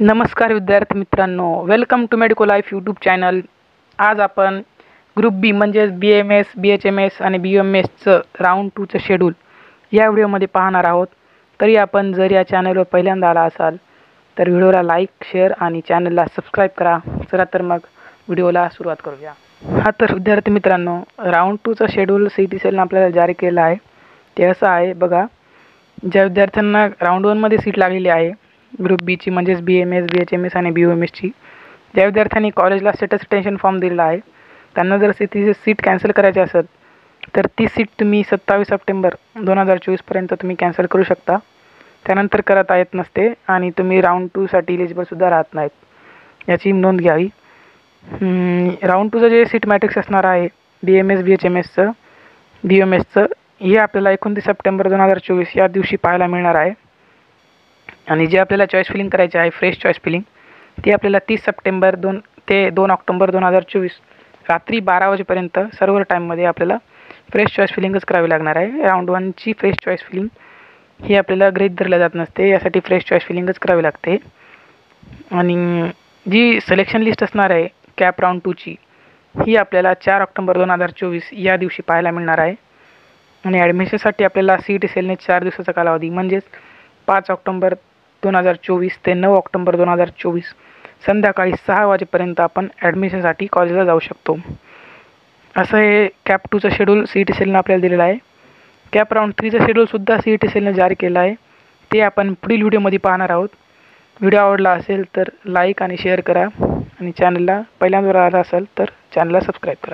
नमस्कार विद्यार्थी मित्रांनो, welcome to medico life YouTube channel. आज आपण ग्रुप बी म्हणजेच BMS, BHMS आणि BUMS राऊंड 2चं शेड्यूल या व्हिडिओमध्ये पाहणार आहोत। तरी आपण जर या चॅनलवर पहिल्यांदा आला असाल तर व्हिडिओला लाईक, शेअर आणि चॅनलला सबस्क्राईब करा। चला तर मग व्हिडिओला सुरुवात करूया। तर विद्यार्थी मित्रांनो, राऊंड 2चं शेड्यूल CET सेलने आपल्याला जारी केलं आहे। ते असं आहे बघा, ज्या विद्यार्थ्यांना राऊंड 1मध्ये सीट लागलेली आहे ग्रुप बीची म्हणजेच BMS, BHMS आणि BUMSची, ज्या विद्यार्थ्यांनी कॉलेजला स्टेटस रिटेन्शन फॉर्म दिलेला आहे त्यांना जर सीट कॅन्सल करायची असेल तर ती सीट तुम्ही 27 सप्टेंबर 2024 पर्यंत तुम्ही कॅन्सल करू शकता। त्यानंतर करता येत नसते आणि तुम्ही राऊंड 2साठी एलिजिबलसुद्धा राहत नाहीत, याची नोंद घ्यावी। राऊंड 2चं जे सीट मॅट्रिक्स असणार आहे BMS, BHMSचं, BUMSचं, हे आपल्याला 29 सप्टेंबर 2024 या दिवशी पाहायला मिळणार आहे। आणि जे आपल्याला चॉईस फिलिंग करायचे आहे, फ्रेश चॉईस फिलिंग, ती आपल्याला 30 सप्टेंबर 2 ते 2 ऑक्टोबर 2024 रात्री 12 वाजेपर्यंत सर्व्हर टाईममध्ये आपल्याला फ्रेश चॉईस फिलिंगच करावी लागणार आहे। राऊंड 1ची फ्रेश चॉईस फिलिंग ही आपल्याला गृहीत धरल्या जात नसते, यासाठी फ्रेश चॉईस फिलिंगच करावी लागते। आणि जी सिलेक्शन लिस्ट असणार आहे कॅप राऊंड 2ची, ही आपल्याला 4 ऑक्टोबर 2024 या दिवशी पाहायला मिळणार आहे। आणि ॲडमिशनसाठी आपल्याला CET सेलने 4 दिवसाचा कालावधी म्हणजेच 5 ऑक्टोबर 2024 ते 9 ऑक्टोबर 2024 संध्याकाळी 6 वाजेपर्यंत आपण ॲडमिशनसाठी कॉलेजला जाऊ शकतो। असं हे कॅप 2चं शेड्यूल CET सेलने आपल्याला दिलेलं आहे। कॅप राऊंड 3चं शेड्यूलसुद्धा CET सेलने जारी केलं आहे, ते आपण पुढील व्हिडिओमध्ये पाहणार आहोत। व्हिडिओ आवडला असेल तर लाईक आणि शेअर करा आणि चॅनलला पहिल्यांदा आला असेल तर चॅनलला सबस्क्राईब करा।